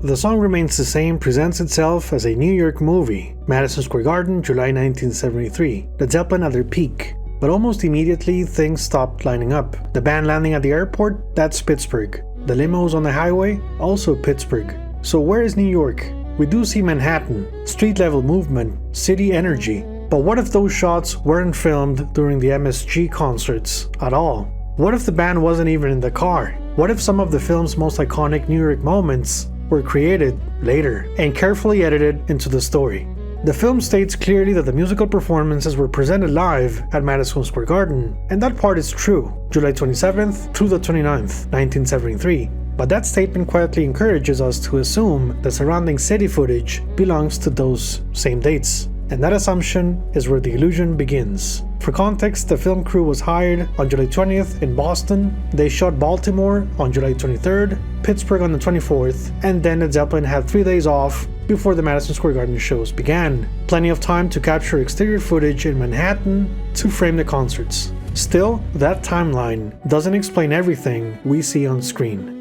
The Song Remains the Same presents itself as a New York movie. Madison Square Garden, July 1973. The Zeppelin at their peak. But almost immediately, things stopped lining up. The band landing at the airport? That's Pittsburgh. The limos on the highway? Also Pittsburgh. So where is New York? We do see Manhattan, street-level movement, city energy. But what if those shots weren't filmed during the MSG concerts at all? What if the band wasn't even in the car? What if some of the film's most iconic New York moments were created later and carefully edited into the story? The film states clearly that the musical performances were presented live at Madison Square Garden, and that part is true, July 27th through the 29th, 1973. But that statement quietly encourages us to assume the surrounding city footage belongs to those same dates. And that assumption is where the illusion begins. For context, the film crew was hired on July 20th in Boston, they shot Baltimore on July 23rd, Pittsburgh on the 24th, and then Led Zeppelin had 3 days off before the Madison Square Garden shows began. Plenty of time to capture exterior footage in Manhattan to frame the concerts. Still, that timeline doesn't explain everything we see on screen.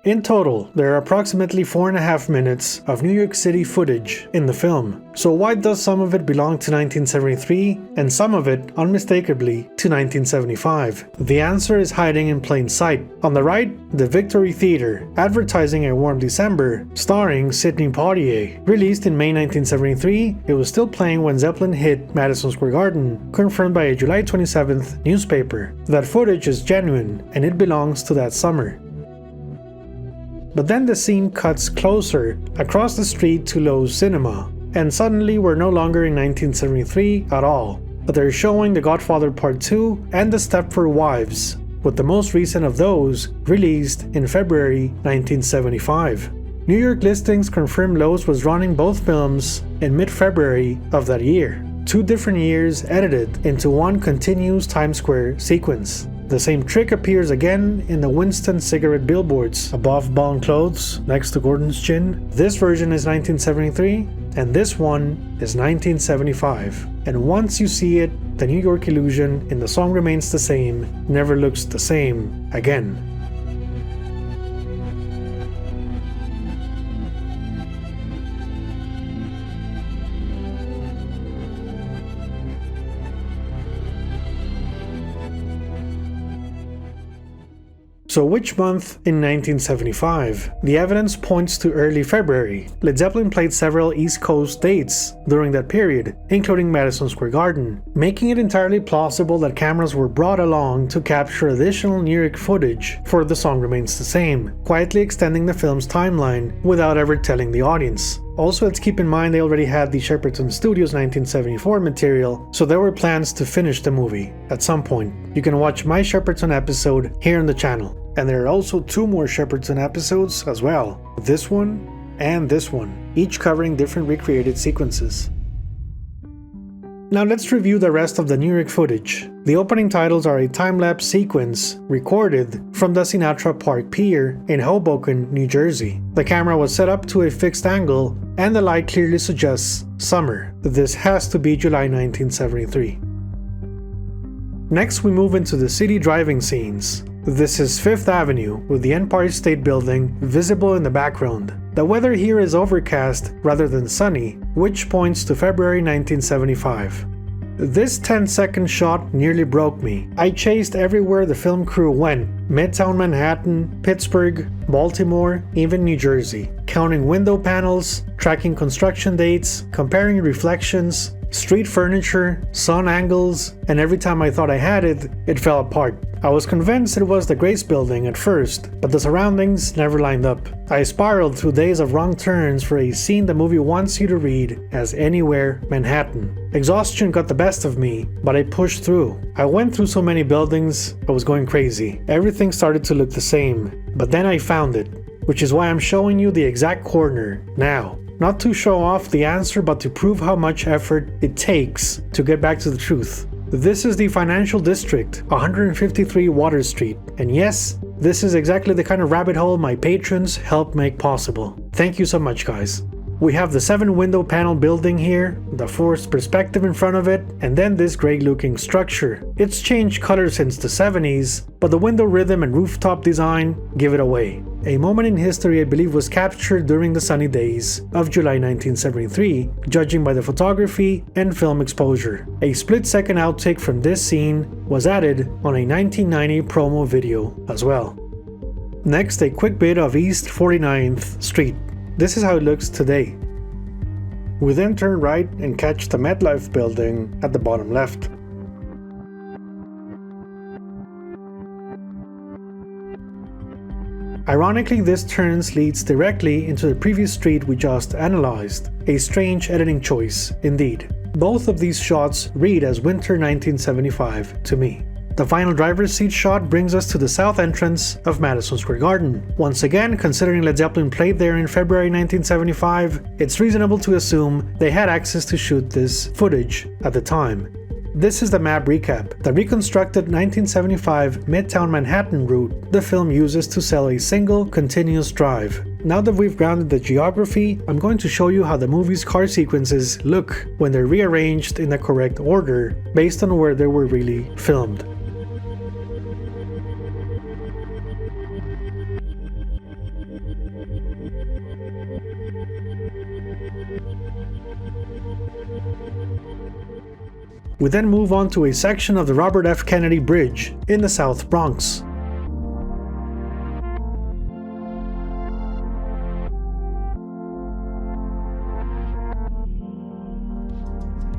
In total, there are approximately 4.5 minutes of New York City footage in the film. So why does some of it belong to 1973 and some of it unmistakably to 1975? The answer is hiding in plain sight. On the right, the Victory Theater, advertising a warm December, starring Sidney Poitier. Released in May 1973, it was still playing when Zeppelin hit Madison Square Garden, confirmed by a July 27th newspaper. That footage is genuine and it belongs to that summer. But then the scene cuts closer, across the street to Lowe's Cinema, and suddenly we're no longer in 1973 at all, but they're showing The Godfather Part 2 and The Stepford Wives, with the most recent of those released in February 1975. New York listings confirm Lowe's was running both films in mid-February of that year, 2 different years edited into one continuous Times Square sequence. The same trick appears again in the Winston cigarette billboards above Ball's clothes next to Gordon's chin. This version is 1973 and this one is 1975. And once you see it, the New York illusion in The Song Remains the Same never looks the same again. So which month in 1975? The evidence points to early February. Led Zeppelin played several East Coast dates during that period, including Madison Square Garden, making it entirely plausible that cameras were brought along to capture additional New York footage for The Song Remains the Same, quietly extending the film's timeline without ever telling the audience. Also, let's keep in mind they already had the Shepperton Studios 1974 material, so there were plans to finish the movie at some point. You can watch my Shepperton episode here on the channel. And there are also 2 more Shepperton episodes as well, this one and this one, each covering different recreated sequences. Now let's review the rest of the New York footage. The opening titles are a time-lapse sequence recorded from the Sinatra Park Pier in Hoboken, New Jersey. The camera was set up to a fixed angle and the light clearly suggests summer. This has to be July 1973. Next we move into the city driving scenes. This is Fifth Avenue with the Empire State Building visible in the background. The weather here is overcast rather than sunny, which points to February 1975. This 10-second shot nearly broke me. I chased everywhere the film crew went, Midtown Manhattan, Pittsburgh, Baltimore, even New Jersey, counting window panels, tracking construction dates, comparing reflections, street furniture, sun angles, and every time I thought I had it, it fell apart. I was convinced it was the Grace Building at first, but the surroundings never lined up. I spiraled through days of wrong turns for a scene the movie wants you to read as Anywhere Manhattan. Exhaustion got the best of me, but I pushed through. I went through so many buildings, I was going crazy. Everything started to look the same, but then I found it, which is why I'm showing you the exact corner now. not to show off the answer but to prove how much effort it takes to get back to the truth. This is the Financial District, 153 Water Street, and yes, this is exactly the kind of rabbit hole my patrons help make possible. Thank you so much, guys. We have the 7-window panel building here, the forced perspective in front of it, and then this great-looking structure. It's changed color since the 70s, but the window rhythm and rooftop design give it away. A moment in history I believe was captured during the sunny days of July 1973, judging by the photography and film exposure. A split-second outtake from this scene was added on a 1990 promo video as well. Next, a quick bit of East 49th Street. This is how it looks today. We then turn right and catch the MetLife building at the bottom left. Ironically, this turn leads directly into the previous street we just analyzed. A strange editing choice, indeed. Both of these shots read as winter 1975 to me. The final driver's seat shot brings us to the south entrance of Madison Square Garden. Once again, considering Led Zeppelin played there in February 1975, it's reasonable to assume they had access to shoot this footage at the time. This is the map recap, the reconstructed 1975 Midtown Manhattan route the film uses to sell a single continuous drive. Now that we've grounded the geography, I'm going to show you how the movie's car sequences look when they're rearranged in the correct order based on where they were really filmed. We then move on to a section of the Robert F. Kennedy Bridge in the South Bronx.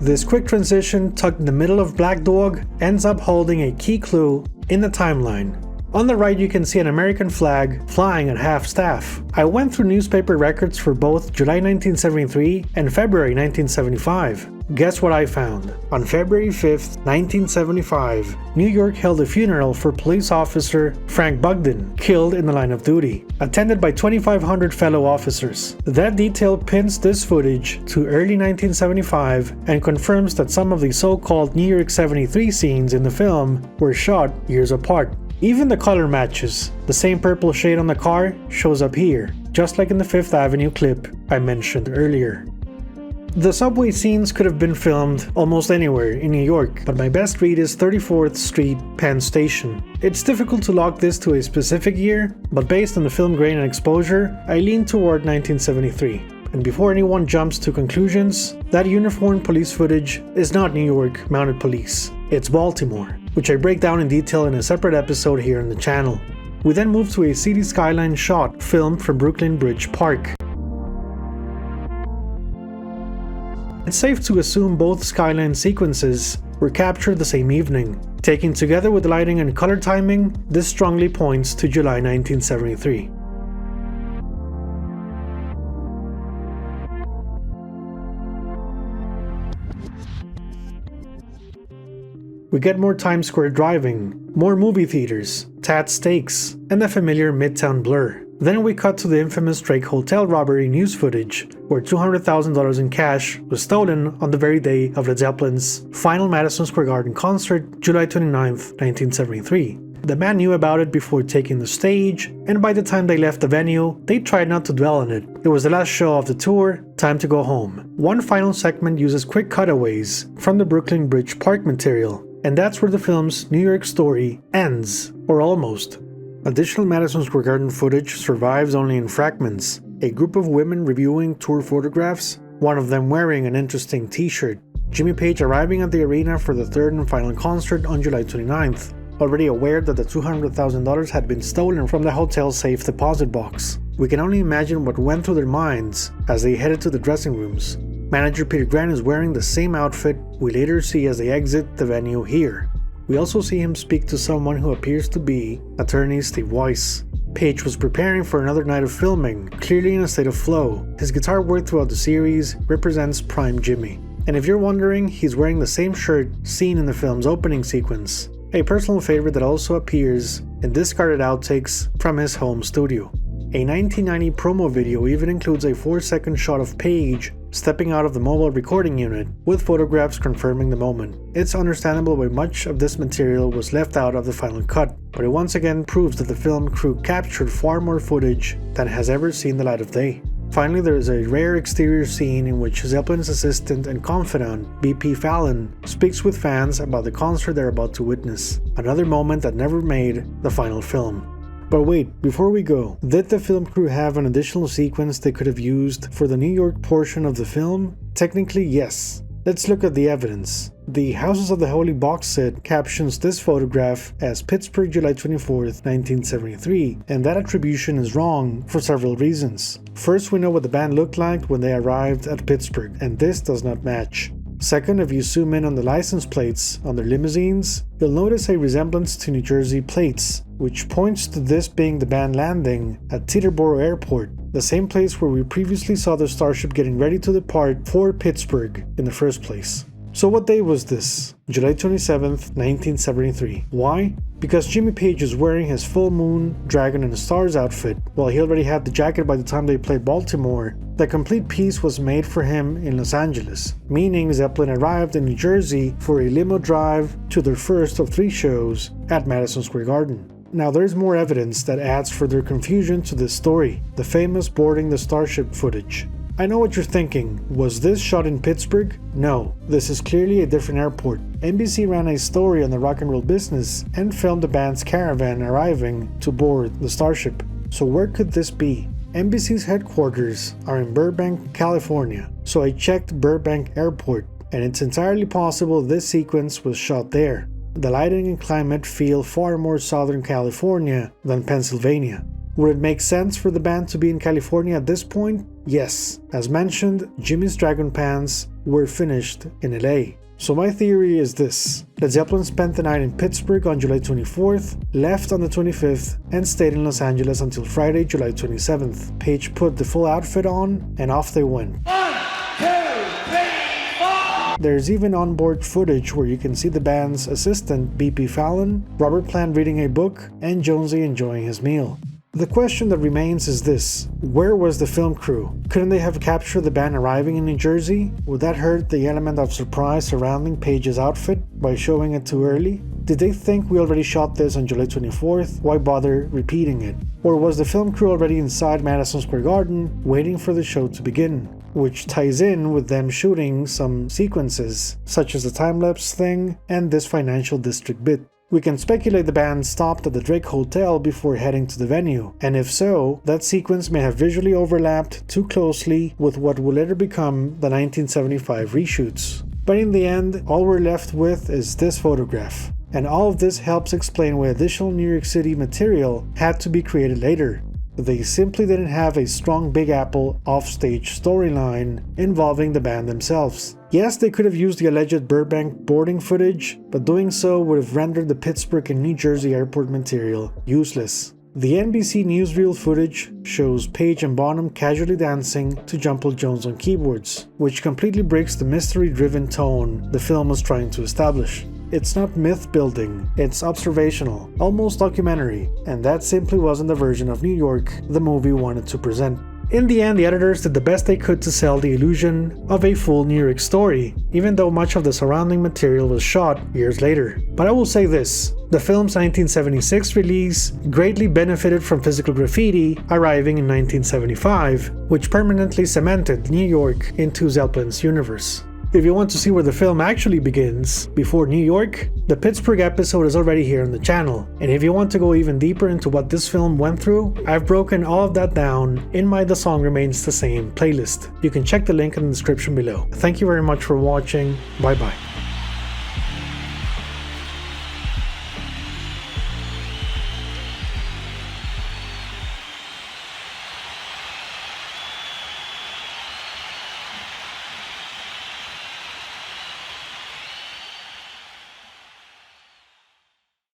This quick transition tucked in the middle of Black Dog ends up holding a key clue in the timeline. On the right you can see an American flag flying at half-staff. I went through newspaper records for both July 1973 and February 1975. Guess what I found? On February 5th, 1975, New York held a funeral for police officer Frank Bugden, killed in the line of duty, attended by 2,500 fellow officers. That detail pins this footage to early 1975 and confirms that some of the so-called New York 73 scenes in the film were shot years apart. Even the color matches. The same purple shade on the car shows up here, just like in the Fifth Avenue clip I mentioned earlier. The subway scenes could have been filmed almost anywhere in New York, but my best read is 34th Street, Penn Station. It's difficult to lock this to a specific year, but based on the film grain and exposure, I lean toward 1973. And before anyone jumps to conclusions, that uniformed police footage is not New York Mounted Police, it's Baltimore, which I break down in detail in a separate episode here on the channel. We then move to a city skyline shot filmed from Brooklyn Bridge Park. It's safe to assume both skyline sequences were captured the same evening. Taken together with the lighting and color timing, this strongly points to July 1973. We get more Times Square driving, more movie theaters, Tat Steaks, and the familiar Midtown blur. Then we cut to the infamous Drake Hotel robbery news footage, where $200,000 in cash was stolen on the very day of Led Zeppelin's final Madison Square Garden concert, July 29, 1973. The band knew about it before taking the stage, and by the time they left the venue, they tried not to dwell on it. It was the last show of the tour, time to go home. One final segment uses quick cutaways from the Brooklyn Bridge Park material, and that's where the film's New York story ends, or almost. Additional Madison Square Garden footage survives only in fragments. A group of women reviewing tour photographs, one of them wearing an interesting t-shirt. Jimmy Page arriving at the arena for the third and final concert on July 29th, already aware that the $200,000 had been stolen from the hotel's safe deposit box. We can only imagine what went through their minds as they headed to the dressing rooms. Manager Peter Grant is wearing the same outfit we later see as they exit the venue here. We also see him speak to someone who appears to be attorney Steve Weiss. Page was preparing for another night of filming, clearly in a state of flow. His guitar work throughout the series represents prime Jimmy. And if you're wondering, he's wearing the same shirt seen in the film's opening sequence, a personal favorite that also appears in discarded outtakes from his home studio. A 1990 promo video even includes a 4-second shot of Page stepping out of the mobile recording unit, with photographs confirming the moment. It's understandable why much of this material was left out of the final cut, but it once again proves that the film crew captured far more footage than has ever seen the light of day. Finally, there is a rare exterior scene in which Zeppelin's assistant and confidant, BP Fallon, speaks with fans about the concert they're about to witness, another moment that never made the final film. But wait, before we go, did the film crew have an additional sequence they could have used for the New York portion of the film? Technically, yes. Let's look at the evidence. The Houses of the Holy box set captions this photograph as Pittsburgh, July 24th, 1973, and that attribution is wrong for several reasons. First, we know what the band looked like when they arrived at Pittsburgh, and this does not match. Second, if you zoom in on the license plates on their limousines, you'll notice a resemblance to New Jersey plates, which points to this being the band landing at Teterboro Airport, the same place where we previously saw the Starship getting ready to depart for Pittsburgh in the first place. So what day was this? July 27th, 1973. Why? Because Jimmy Page is wearing his full moon, dragon and stars outfit. While he already had the jacket by the time they played Baltimore, the complete piece was made for him in Los Angeles, meaning Zeppelin arrived in New Jersey for a limo drive to their first of 3 shows at Madison Square Garden. Now there's more evidence that adds further confusion to this story, the famous boarding the Starship footage. I know what you're thinking, was this shot in Pittsburgh? No, this is clearly a different airport. NBC ran a story on the rock and roll business and filmed the band's caravan arriving to board the Starship. So where could this be? NBC's headquarters are in Burbank, California, so I checked Burbank Airport, and it's entirely possible this sequence was shot there. The lighting and climate feel far more Southern California than Pennsylvania. Would it make sense for the band to be in California at this point? Yes. As mentioned, Jimmy's Dragon Pants were finished in LA. So my theory is this: that Zeppelin spent the night in Pittsburgh on July 24th, left on the 25th, and stayed in Los Angeles until Friday, July 27th. Page put the full outfit on, and off they went. 1, 2, 3, 4! There's even onboard footage where you can see the band's assistant, BP Fallon, Robert Plant reading a book, and Jonesy enjoying his meal. The question that remains is this: where was the film crew? Couldn't they have captured the band arriving in New Jersey? Would that hurt the element of surprise surrounding Page's outfit by showing it too early? Did they think we already shot this on July 24th? Why bother repeating it? Or was the film crew already inside Madison Square Garden waiting for the show to begin? Which ties in with them shooting some sequences, such as the time-lapse thing and this financial district bit. We can speculate the band stopped at the Drake Hotel before heading to the venue, and if so, that sequence may have visually overlapped too closely with what would later become the 1975 reshoots. But in the end, all we're left with is this photograph, and all of this helps explain why additional New York City material had to be created later. They simply didn't have a strong Big Apple offstage storyline involving the band themselves. Yes, they could have used the alleged Burbank boarding footage, but doing so would have rendered the Pittsburgh and New Jersey airport material useless. The NBC newsreel footage shows Page and Bonham casually dancing to Jumble Jones on keyboards, which completely breaks the mystery-driven tone the film was trying to establish. It's not myth-building, it's observational, almost documentary, and that simply wasn't the version of New York the movie wanted to present. In the end, the editors did the best they could to sell the illusion of a full New York story, even though much of the surrounding material was shot years later. But I will say this: the film's 1976 release greatly benefited from physical graffiti arriving in 1975, which permanently cemented New York into Zeppelin's universe. If you want to see where the film actually begins, before New York, the Pittsburgh episode is already here on the channel. And if you want to go even deeper into what this film went through, I've broken all of that down in my The Song Remains the Same playlist. You can check the link in the description below. Thank you very much for watching. Bye bye.